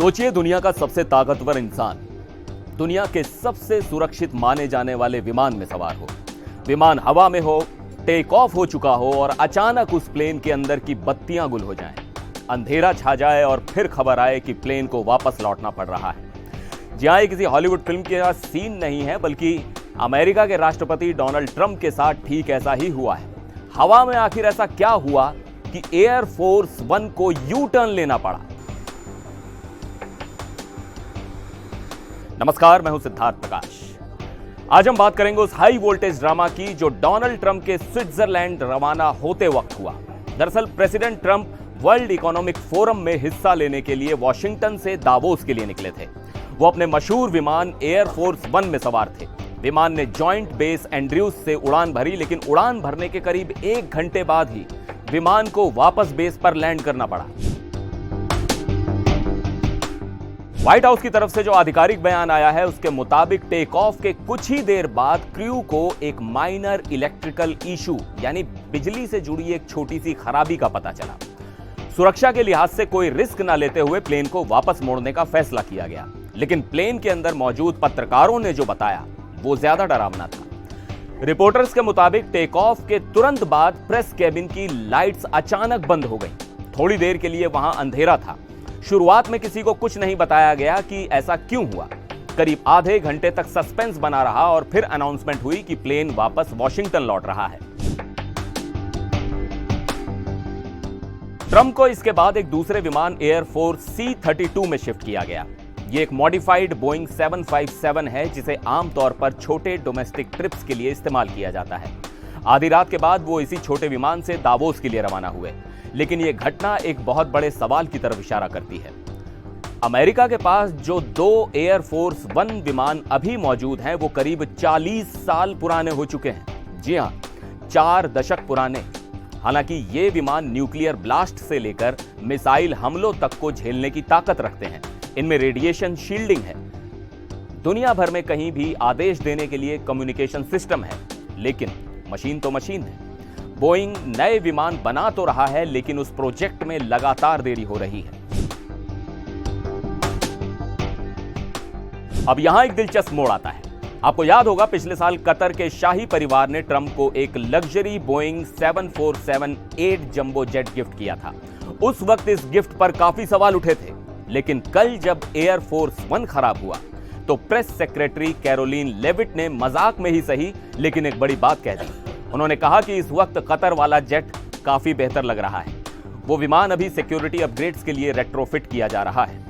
सोचिए, दुनिया का सबसे ताकतवर इंसान दुनिया के सबसे सुरक्षित माने जाने वाले विमान में सवार हो, विमान हवा में हो, टेक ऑफ हो चुका हो और अचानक उस प्लेन के अंदर की बत्तियां गुल हो जाएं, अंधेरा छा जाए और फिर खबर आए कि प्लेन को वापस लौटना पड़ रहा है। जी हां, ये किसी हॉलीवुड फिल्म का सीन नहीं है, बल्कि अमेरिका के राष्ट्रपति डोनाल्ड ट्रंप के साथ ठीक ऐसा ही हुआ है। हवा में आखिर ऐसा क्या हुआ कि एयर फोर्स वन को यू टर्न लेना पड़ा? नमस्कार, मैं हूं सिद्धार्थ प्रकाश। आज हम बात करेंगे उस हाई वोल्टेज ड्रामा की जो डोनाल्ड ट्रंप के स्विट्जरलैंड रवाना होते वक्त हुआ। दरअसल president Trump world economic forum में हिस्सा लेने के लिए वॉशिंगटन से दावोस के लिए निकले थे। वो अपने मशहूर विमान एयर फोर्स वन में सवार थे। विमान ने जॉइंट बेस एंड्रयूज से उड़ान भरी, लेकिन उड़ान भरने के करीब 1 घंटे बाद ही विमान को वापस बेस पर लैंड करना पड़ा। व्हाइट हाउस की तरफ से जो आधिकारिक बयान आया है उसके मुताबिक टेक ऑफ के कुछ ही देर बाद क्रू को एक माइनर इलेक्ट्रिकल इशू यानी बिजली से जुड़ी एक छोटी सी खराबी का पता चला। सुरक्षा के लिहाज से कोई रिस्क न लेते हुए प्लेन को वापस मोड़ने का फैसला किया गया, लेकिन प्लेन के अंदर मौजूद पत्रकारों ने जो बताया वो ज्यादा डरावना था। रिपोर्टर्स के मुताबिक टेक ऑफ के तुरंत बाद प्रेस केबिन की लाइट्स अचानक बंद हो गई। थोड़ी देर के लिए वहां अंधेरा था। शुरुआत में किसी को कुछ नहीं बताया गया कि ऐसा क्यों हुआ। करीब आधे घंटे तक सस्पेंस बना रहा और फिर अनाउंसमेंट हुई कि प्लेन वापस वॉशिंगटन लौट रहा है। ट्रंप को इसके बाद एक दूसरे विमान एयरफोर्स C-32 में शिफ्ट किया गया। यह एक मॉडिफाइड बोइंग 757 है जिसे आमतौर पर छोटे डोमेस्टिक ट्रिप्स के लिए इस्तेमाल किया जाता है। आधी रात के बाद वो इसी छोटे विमान से दावोस के लिए रवाना हुए, लेकिन यह घटना एक बहुत बड़े सवाल की तरफ इशारा करती है। अमेरिका के पास जो 2 एयरफोर्स वन विमान अभी मौजूद हैं वो करीब 40 साल पुराने हो चुके हैं। जी हां, 4 दशक पुराने। हालांकि ये विमान न्यूक्लियर ब्लास्ट से लेकर मिसाइल हमलों तक को झेलने की ताकत रखते हैं। इनमें रेडिएशन शील्डिंग है। दुनिया भर में कहीं भी आदेश देने के लिए कम्युनिकेशन सिस्टम है, लेकिन मशीन तो मशीन है। बोइंग नए विमान बना तो रहा है, लेकिन उस प्रोजेक्ट में लगातार देरी हो रही है। अब यहां एक दिलचस्प मोड़ आता है। आपको याद होगा, पिछले साल कतर के शाही परिवार ने ट्रंप को एक luxury Boeing 747-8 jumbo jet gift किया था। उस वक्त इस गिफ्ट पर काफी सवाल उठे थे, लेकिन कल जब एयरफोर्स वन खराब हुआ तो प्रेस सेक्रेटरी कैरोलीन लेविट ने मजाक में ही सही लेकिन एक बड़ी बात कह दी। उन्होंने कहा कि इस वक्त कतर वाला जेट काफी बेहतर लग रहा है। वो विमान अभी सिक्योरिटी अपग्रेड्स के लिए रेट्रोफिट किया जा रहा है।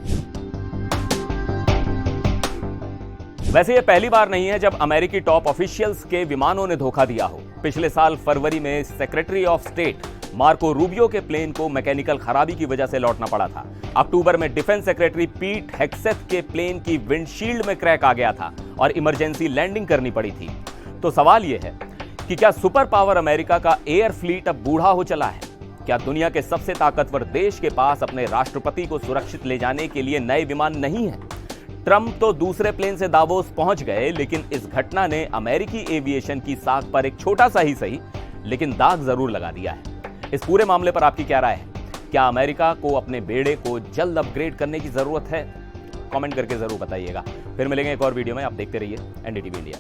वैसे ये पहली बार नहीं है जब अमेरिकी टॉप ऑफिशियल्स के विमानों ने धोखा दिया हो। पिछले साल फरवरी में secretary of state Marco Rubio के प्लेन को मैकेनिकल खराबी की वजह से लौटना पड़ा था। अक्टूबर में डिफेंस सेक्रेटरी पीट हेग्सेथ के प्लेन की विंडशील्ड में क्रैक आ गया था और इमरजेंसी लैंडिंग करनी पड़ी थी। तो सवाल यह है कि क्या सुपर पावर अमेरिका का एयर फ्लीट अब बूढ़ा हो चला है? क्या दुनिया के सबसे ताकतवर देश के पास अपने राष्ट्रपति को सुरक्षित ले जाने के लिए नए विमान नहीं है? ट्रंप तो दूसरे प्लेन से दावोस पहुंच गए, लेकिन इस घटना ने अमेरिकी एविएशन की साख पर एक छोटा सा ही सही लेकिन दाग जरूर लगा दिया है। इस पूरे मामले पर आपकी क्या राय है? क्या अमेरिका को अपने बेड़े को जल्द अपग्रेड करने की जरूरत है? कमेंट करके जरूर बताइएगा। फिर मिलेंगे एक और वीडियो में। आप देखते रहिए NDTV इंडिया।